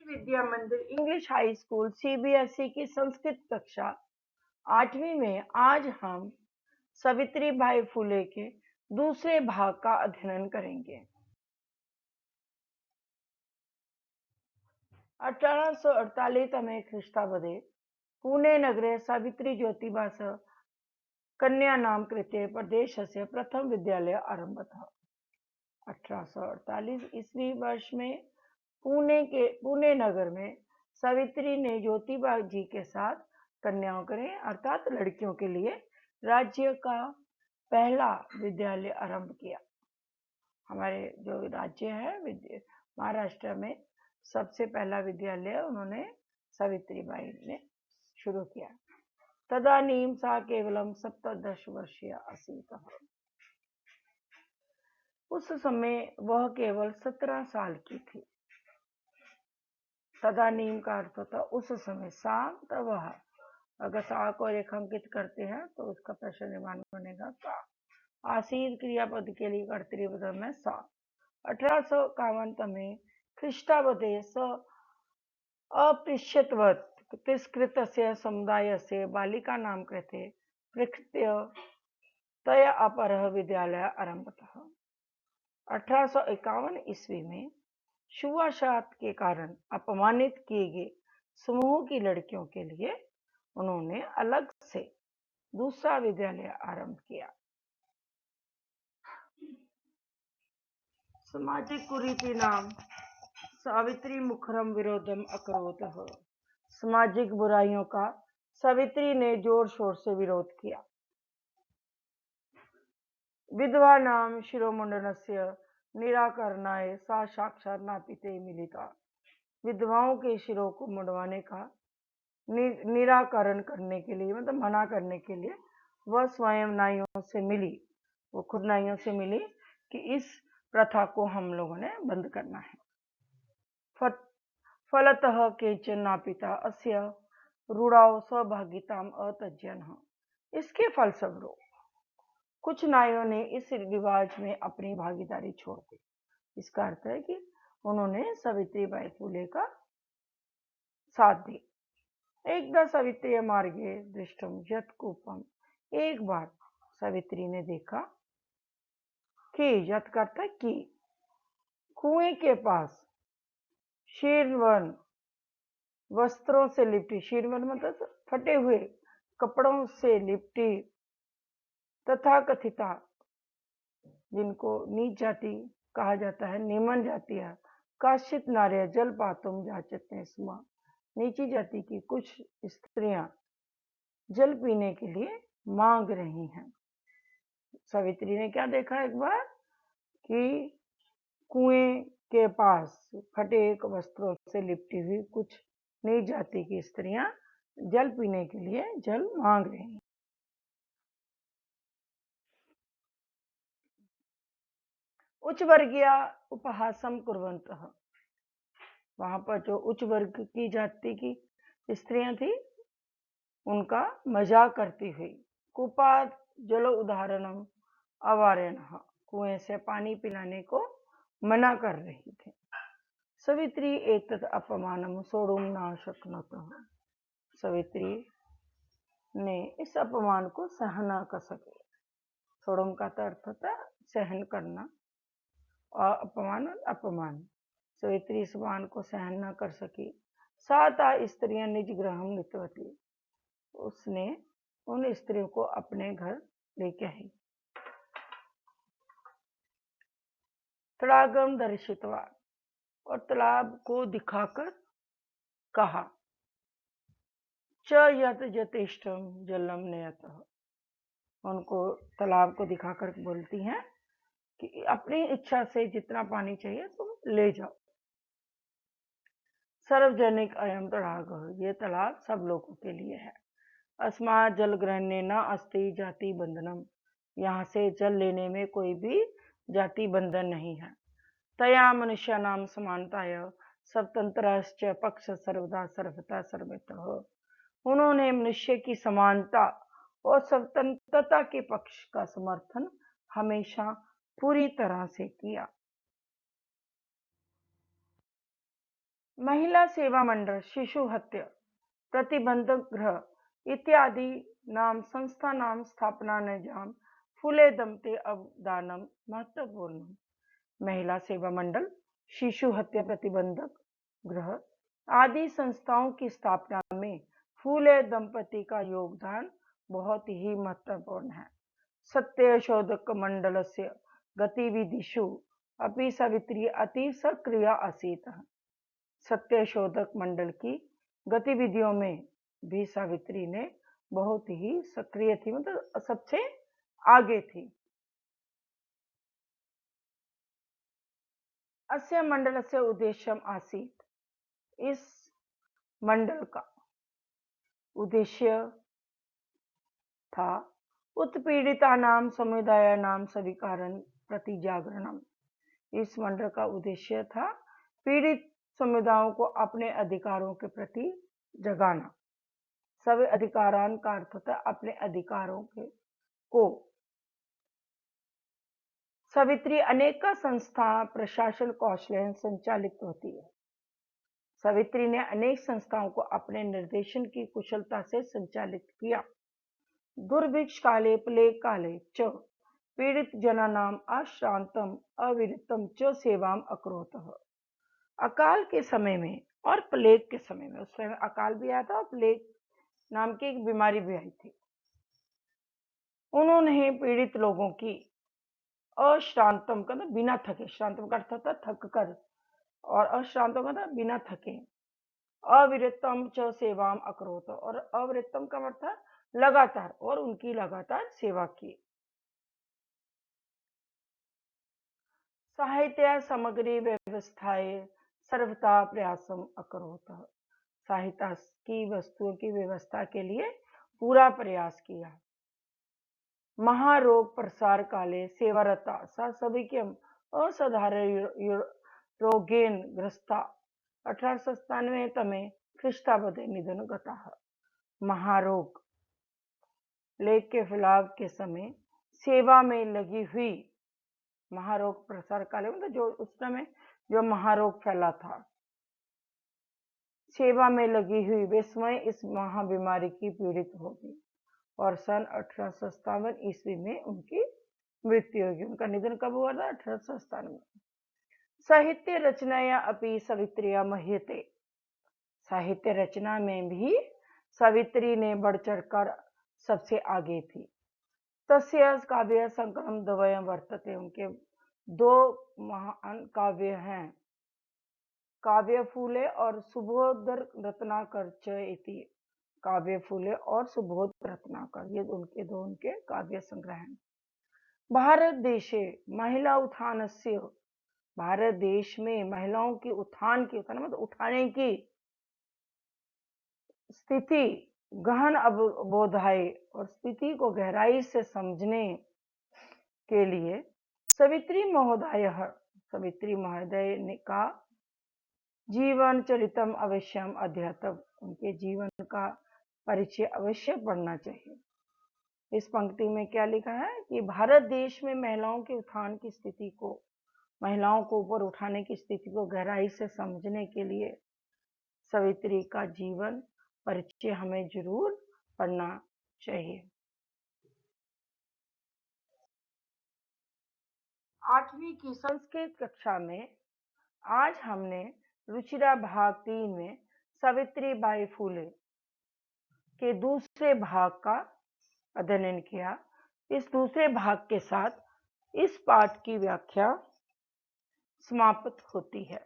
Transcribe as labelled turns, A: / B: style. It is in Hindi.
A: विद्या मंदिर इंग्लिश हाई स्कूल सीबीएसई की संस्कृत कक्षा 8वीं में आज हम सावित्री बाई फुले के दूसरे भाग का अध्ययन करेंगे। 1848 तमे ख्रीष्टाब्दे पुणे नगरे सावित्री ज्योतिबा कन्या नाम कृते प्रदेशस्य प्रथम विद्यालय आरम्भः। 1848 ईस्वी वर्ष में पुणे नगर में सावित्री ने ज्योतिबा जी के साथ कन्याओं के अर्थात लड़कियों के लिए राज्य का पहला विद्यालय आरंभ किया। हमारे जो राज्य है महाराष्ट्र में सबसे पहला विद्यालय उन्होंने सावित्री बाई ने शुरू किया। तदानीं सा केवलम 17 वर्षीय आसीत्। उस समय वह केवल 17 साल की थी। तदानीम का अर्थ होता उस समय। सा तब वह, अगर सा को रेखांकित करते हैं तो उसका प्रश्न निर्माण बनेगा सा। आसीत क्रियापद के लिए कर्तृपद में सा। 1851 तमे ख्रीष्टाब्दे स अपृच्छ्यवत् तिरस्कृतस्य समुदायस्य बालिकानां कृते प्रकृत्य तया अपरः विद्यालय आरम्भः। 1851 ईस्वी में छुआछूत के कारण अपमानित किए गए समूह की लड़कियों के लिए उन्होंने अलग से दूसरा विद्यालय आरंभ किया। सामाजिक कुरीति नाम सावित्री मुखरम विरोधम अकरोतः। सामाजिक बुराइयों का सावित्री ने जोर शोर से विरोध किया। विधवा नाम शिरोमुंडनस्य निराकरणाय सा साक्षात् नापिते मिलिता। विधवाओं के शिरों को मुंडवाने का निराकरण करने के लिए, मतलब मना करने के लिए वह स्वयं नाइयों से मिली। वो खुद नाइयों से मिली कि इस प्रथा को हम लोगों ने बंद करना है। फलतः केचन नापिता अस्य रूढ़ाओ सहभागिताम अत्यजन्। इसके फलस्वरूप कुछ नाइयों ने इस रिवाज में अपनी भागीदारी छोड़ दी। इसका अर्थ है कि उन्होंने सावित्री बाई फुले का साथ दी। एकदा सावित्री मार्गे दृष्टम यत् कूपम। एक बार सावित्री ने देखा कि यत् करता कि कुएं के पास शीर्णवर्ण वस्त्रों से लिपटी, शीर्णवर्ण मतलब फटे हुए कपड़ों से लिपटी तथा कथिता, जिनको नीच जाति कहा जाता है, निम्न जाति है, काश्चित नार्य जल पातुम जाचते स्म। नीची जाति की कुछ स्त्रियां जल पीने के लिए मांग रही हैं। सावित्री ने क्या देखा एक बार कि कुएं के पास फटे वस्त्रों से लिपटी हुई कुछ नीच जाति की स्त्रियां जल पीने के लिए जल मांग रही हैं। उच्च वर्गीय उपहासम कुर्वन्तः। वहां पर जो उच्च वर्ग की जाति की स्त्रियां थी उनका मजाक करती हुई। कूपात जल उदाहरणम अवारयणः। कुएं से पानी पिलाने को मना कर रही थी। सावित्री एतत् अपमानम सोढुम न शक्नोतः। सावित्री ने इस अपमान को सहन न कर सके। सोढुम का अर्थ था सहन करना और अपमान। सावित्री इस अपमान को सहन न कर सकी। साता स्त्रियां निज गृहम नीतवती। उसने उन स्त्रियों को अपने घर लेके आई। तड़ागम दर्शितवा, और तालाब को दिखाकर कहा च यत यथेष्टम जलम नयतः। उनको तालाब को दिखाकर बोलती हैं कि अपनी इच्छा से जितना पानी चाहिए तुम ले जाओ। सार्वजनिक अयम तड़ाग। ये तालाब सब लोगों के लिए है। अस्मात् जल ग्रहणे न अस्ति जाति बंधनम। यहाँ से जल लेने में कोई भी जाति बंधन नहीं है। तया मनुष्यानां समानताय स्वतंत्रश्च पक्ष सर्वदा सर्वथा सर्वतः। उन्होंने मनुष्य की समानता और स्वतंत्रता के पक्ष का समर्थन हमेशा पूरी तरह से किया। महिला सेवा मंडल, शिशु हत्या प्रतिबंधक गृह इत्यादि नाम संस्था नाम स्थापना निजाम फूले दमते अवदानम महत्वपूर्ण। महिला सेवा मंडल, शिशु हत्या प्रतिबंधक गृह आदि संस्थाओं की स्थापना में फूले दंपति का योगदान बहुत ही महत्वपूर्ण है। सत्यशोधक मंडलस्य गतिविधिषु अपि सावित्री अति सक्रिय आसीत्। सत्यशोधक मंडल की गतिविधियों में भी सावित्री ने बहुत ही सक्रिय थी, मतलब सबसे आगे थी। अस्य मंडलस्य उद्देश्यम आसीत्, इस मंडल का उद्देश्य था उत्पीड़ितानां समुदायानां स्वीकारन प्रति जागरणम। इस मंडल का उद्देश्य था पीड़ित समुदायों को अपने अधिकारों के प्रति जगाना। सभी अधिकारान का अर्थ होता है अपने अधिकारों को। सावित्री अनेक संस्था प्रशासन कौशल संचालित होती है। सावित्री ने अनेक संस्थाओं को अपने निर्देशन की कुशलता से संचालित किया। दुर्भिक्ष काले प्लेग काले च पीड़ित जनानाम अश्रांतम अविरतम च सेवाम अकरोतः। अकाल के समय में और प्लेग के समय में, उस समय अकाल भी आया था और प्लेग नाम की एक बीमारी भी आई थी, उन्होंने पीड़ित लोगों की अश्रांतम का बिना थके, श्रांतम का अर्थ होता थक कर, और अश्रांतम का बिना थके, अविरतम च सेवाम अकरोत, और अविरतम का मतलब लगातार, और उनकी लगातार सेवा की। साहित्य सामग्री व्यवस्थाएं सर्वथा प्रयासम अकरोत। साहित्य की वस्तुओं की व्यवस्था के लिए पूरा प्रयास किया। महारोग प्रसार काले सेवारता सा सभिक्यम असाधारण रोगेन ग्रस्ता 1897 तमे ख्रिस्ताब्दे निधन गता। महारोग प्लेग के फैलाव के समय सेवा में लगी हुई, महारोग प्रसार काले मतलब जो उस समय जो महारोग फैला था, सेवा में लगी हुई वे स्वयं इस महाबीमारी की पीड़ित हो गई और सन 1857 ईस्वी में उनकी मृत्यु होगी। उनका निधन कब हुआ था? 1897। साहित्य रचनाया अपि सावित्रिया मह्यते। साहित्य रचना में भी सावित्री ने बढ़ चढ़कर सबसे आगे थी। तस्य काव्य संकलम द्वयम वर्तते। उनके दो महान काव्य हैं, काव्य फूले और सुबोध रत्नाकर च इति। काव्य फूले और सुबोध रत्नाकर, ये उनके काव्य संग्रह हैं। भारत देशे महिला उत्थानस्य, भारत देश में महिलाओं की उत्थान की, मतलब उठाने की स्थिति गहन अवबोधाय, और स्थिति को गहराई से समझने के लिए सावित्री महोदय ने का जीवन चरितम अवश्यम अध्येतव्य। उनके जीवन का परिचय अवश्य पढ़ना चाहिए। इस पंक्ति में क्या लिखा है कि भारत देश में महिलाओं के उत्थान की स्थिति को, महिलाओं को ऊपर उठाने की स्थिति को गहराई से समझने के लिए सावित्री का जीवन परिचय हमें जरूर पढ़ना चाहिए। 8वीं की संस्कृत कक्षा में आज हमने रुचिरा भाग 3 में सावित्रीबाई फूले के दूसरे भाग का अध्ययन किया। इस दूसरे भाग के साथ इस पाठ की व्याख्या समाप्त होती है।